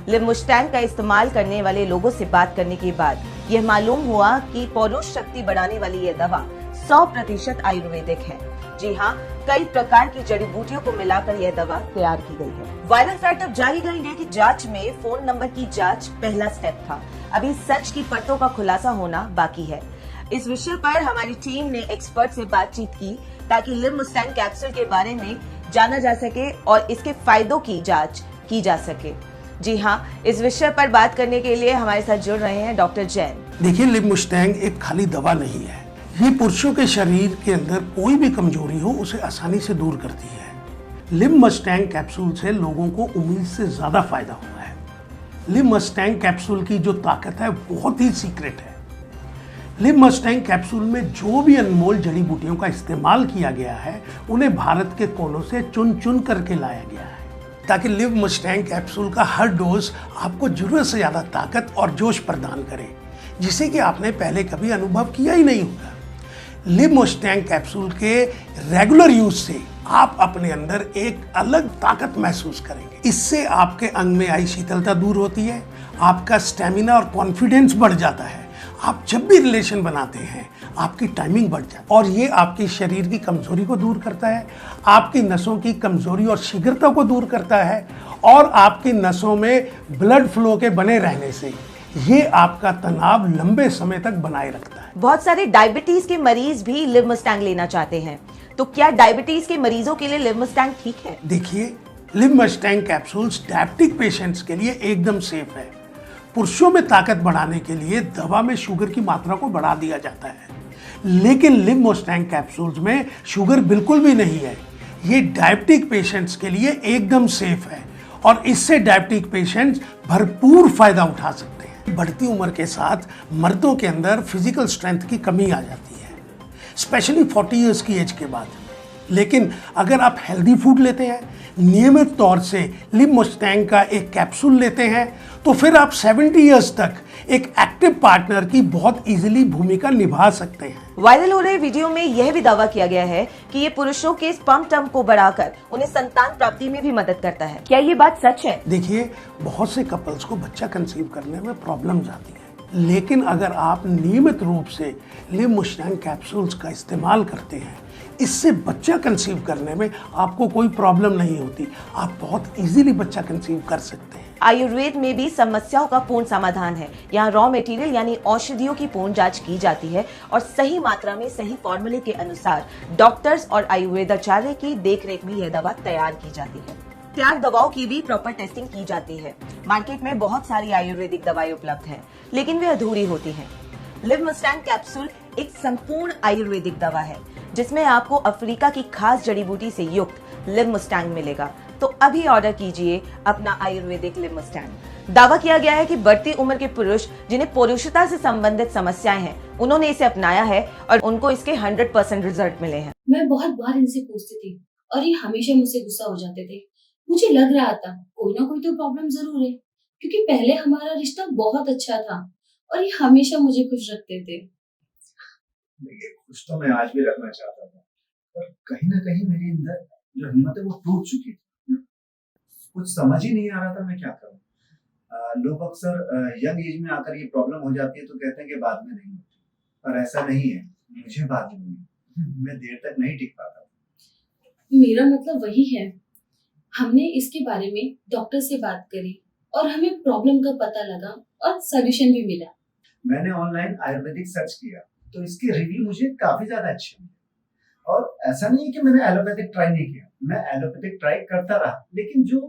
लिममुस्टैंग का इस्तेमाल करने वाले लोगों से बात करने के बाद यह मालूम हुआ कि पौरुष शक्ति बढ़ाने वाली यह दवा 100% आयुर्वेदिक है। जी हाँ, कई प्रकार की जड़ी बूटियों को मिलाकर यह दवा तैयार की गई है। वायरल स्टार्टअप जाहिर इंडिया की जांच में फोन नंबर की जांच पहला स्टेप था। अभी सच की परतों का खुलासा होना बाकी है। इस विषय पर हमारी टीम ने एक्सपर्ट से बातचीत की ताकि लिममुस्टैंग कैप्सूल के बारे में जाना जा सके और इसके फायदों की जांच की जा सके। जी हाँ, इस विषय पर बात करने के लिए हमारे साथ जुड़ रहे हैं डॉक्टर जैन। देखिए, लिममुस्टैंग एक खाली दवा नहीं है। ये पुरुषों के शरीर के अंदर कोई भी कमजोरी हो उसे आसानी से दूर करती है। लिममुस्टैंग कैप्सूल से लोगों को उम्मीद से ज्यादा फायदा हुआ है। लिममुस्टैंग कैप्सूल की जो ताकत है बहुत ही सीक्रेट है। लिममुस्टैंग कैप्सूल में जो भी अनमोल जड़ी बूटियों का इस्तेमाल किया गया है उन्हें भारत के कोनों से चुन चुन करके लाया गया है ताकि लिममुस्टैंग कैप्सूल का हर डोज आपको जरूरत से ज्यादा ताकत और जोश प्रदान करे, जिसे कि आपने पहले कभी अनुभव किया ही नहीं होगा। लिममुस्टैंग कैप्सूल के रेगुलर यूज से आप अपने अंदर एक अलग ताकत महसूस करेंगे। इससे आपके अंग में आई शीतलता दूर होती है, आपका स्टेमिना और कॉन्फिडेंस बढ़ जाता है। आप जब भी रिलेशन बनाते हैं आपकी टाइमिंग बढ़ जाती है और ये आपकी शरीर की कमजोरी को दूर करता है, आपकी नसों की कमजोरी और शीघ्रता को दूर करता है और आपकी नसों में ब्लड फ्लो के बने रहने से ये आपका तनाव लंबे समय तक बनाए रखता है। बहुत सारे डायबिटीज के मरीज भी लिममुस्टैंग लेना चाहते हैं, तो क्या डायबिटीज के मरीजों के लिए लिममुस्टैंग ठीक है? देखिए, लिममुस्टैंग कैप्सूल्स डायबिटिक पेशेंट्स के लिए एकदम सेफ है। पुरुषों में ताकत बढ़ाने के लिए दवा में शुगर की मात्रा को बढ़ा दिया जाता है, लेकिन लिममुस्टैंग कैप्सूल्स में शुगर बिल्कुल भी नहीं है। ये डायबिटिक पेशेंट्स के लिए एकदम सेफ है और इससे डायबिटिक पेशेंट्स भरपूर फायदा उठा सकते हैं। बढ़ती उम्र के साथ मर्दों के अंदर फिजिकल स्ट्रेंथ की कमी आ जाती है, स्पेशली 40 इयर्स की एज के बाद। लेकिन अगर आप हेल्दी फूड लेते हैं, नियमित तौर से लिममुस्टैंग का एक कैप्सूल लेते हैं, तो फिर आप 70 इयर्स तक एक एक्टिव पार्टनर की बहुत इजीली भूमिका निभा सकते हैं। वायरल हो रहे वीडियो में यह भी दावा किया गया है कि ये पुरुषों के स्पर्म टर्म को बढ़ाकर उन्हें संतान प्राप्ति में भी मदद करता है। क्या ये बात सच है? देखिए, बहुत से कपल्स को बच्चा कंसीव करने में प्रॉब्लम्स आती है, लेकिन अगर आप नियमित रूप से लिममुस्टैंग कैप्सूल्स का इस्तेमाल करते हैं, इससे बच्चा कंसीव करने में आपको कोई प्रॉब्लम नहीं होती। आप बहुत इजीली बच्चा कंसीव कर सकते हैं। आयुर्वेद में भी समस्याओं का पूर्ण समाधान है। यहाँ रॉ मटेरियल यानी औषधियों की पूर्ण जांच की जाती है और सही मात्रा में सही फॉर्मूले के अनुसार डॉक्टर्स और आयुर्वेदाचार्य की देखरेख में यह दवा तैयार की जाती है। तैयार दवाओं की भी प्रॉपर टेस्टिंग की जाती है। मार्केट में बहुत सारी आयुर्वेदिक दवाएं उपलब्ध हैं, लेकिन वे अधूरी होती हैं। लिममुस्टैंग कैप्सूल एक संपूर्ण आयुर्वेदिक दवा है जिसमें आपको अफ्रीका की खास जड़ी बूटी से युक्त लिममुस्टैंग मिलेगा। तो अभी ऑर्डर कीजिए अपना आयुर्वेदिक लिममुस्टैंग। दावा किया गया है कि बढ़ती उम्र के पुरुष जिन्हें पुरुषता से संबंधित समस्याएं हैं, उन्होंने इसे अपनाया है और उनको इसके 100% रिजल्ट मिले हैं। मैं बहुत बार इनसे पूछती थी और ये हमेशा मुझसे गुस्सा हो जाते थे। मुझे लग रहा था कोई ना कोई तो प्रॉब्लम जरूर है, क्योंकि पहले हमारा रिश्ता बहुत अच्छा था और ये हमेशा मुझे खुश रखते थे। देखिए, खुश तो मैं आज भी रखना चाहता था, पर कहीं ना कहीं मेरे अंदर जो हिम्मत है वो टूट चुकी थी। कुछ समझ ही नहीं आ रहा था मैं क्या करूं। लोग अक्सर यंग एज में आकर ये प्रॉब्लम हो जाती है तो कहते हैं कि बाद में नहीं होती, पर ऐसा नहीं है। मुझे बाद में हुई, मैं देर तक नहीं टिक पाता। मेरा मतलब वही है। हमने इसके बारे में डॉक्टर से बात करी और हमें प्रॉब्लम का पता लगा और सॉल्यूशन भी मिला। मैंने ऑनलाइन आयुर्वेदिक सर्च किया तो इसके रिव्यू मुझे काफी ज्यादा अच्छे मिले। और ऐसा नहीं है कि मैंने एलोपैथिक ट्राई नहीं किया, मैं एलोपैथिक ट्राई करता रहा, लेकिन जो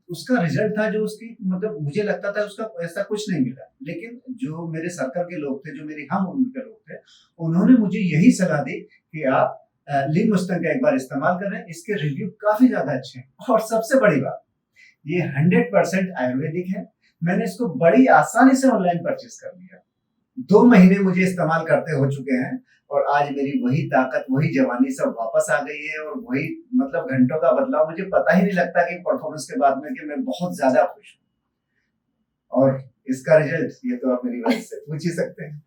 उसका रिजल्ट था, जो उसकी मतलब मुझे लगता था उसका ऐसा कुछ नहीं मिला। लेकिन जो मेरे सर्कल के लोग थे, जो मेरी हम उम्र के लोग थे, उन्होंने मुझे यही सलाह दी कि आप लिममुस्टैंग का एक बार इस्तेमाल करें, इसके रिव्यू काफी ज्यादा अच्छे हैं। और सबसे बड़ी बात, ये 100% आयुर्वेदिक है। मैंने इसको बड़ी आसानी से ऑनलाइन परचेज कर लिया। 2 महीने मुझे इस्तेमाल करते हो चुके हैं और आज मेरी वही ताकत, वही जवानी सब वापस आ गई है और वही मतलब घंटों का बदलाव। मुझे पता ही नहीं लगता कि परफॉर्मेंस के बाद में कि मैं बहुत ज्यादा खुश हूँ। और इसका रिजल्ट ये तो आप मेरी वजह से पूछ ही सकते हैं।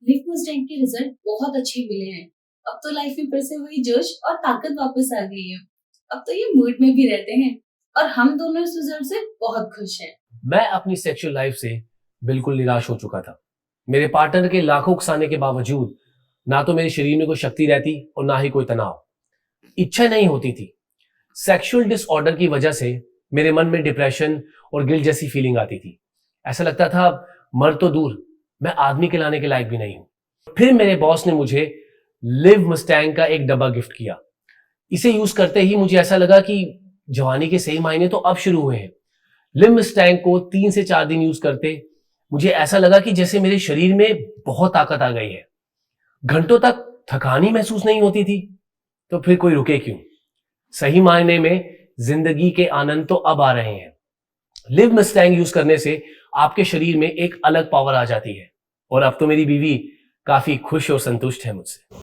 लिममुस्टैंग के रिजल्ट बहुत अच्छे मिले हैं। अब तो लाइफ में फिर से वही जोश और ताकत वापस आ गई है। अब तो ये मूड में भी रहते हैं और हम दोनों इस रिजल्ट से बहुत खुश हैं। मैं अपनी सेक्सुअल लाइफ से बिल्कुल निराश हो चुका था। मेरे पार्टनर के लाखों उकसाने के बावजूद ना तो मेरे शरीर में कोई शक्ति रहती और ना ही कोई तनाव। इच्छा नहीं होती थी। सेक्सुअल डिसऑर्डर की वजह से मेरे मन में डिप्रेशन और गिल्ट जैसी फीलिंग आती थी। ऐसा लगता था मर तो दूर, मैं आदमी कहलाने के लायक भी नहीं हूं। फिर मेरे बॉस ने मुझे लिव मस्टैंग का एक डब्बा गिफ्ट किया। इसे यूज करते ही मुझे ऐसा लगा कि जवानी के सही मायने तो अब शुरू हुए हैं। लिव मस्टैंग को 3 से 4 दिन यूज करते मुझे ऐसा लगा कि जैसे मेरे शरीर में बहुत ताकत आ गई है। घंटों तक थकान ही महसूस नहीं होती थी। तो फिर कोई रुके क्यों? सही मायने में जिंदगी के आनंद तो अब आ रहे हैं। लिव मस्टैंग यूज करने से आपके शरीर में एक अलग पावर आ जाती है और अब तो मेरी बीवी काफी खुश और संतुष्ट है मुझसे।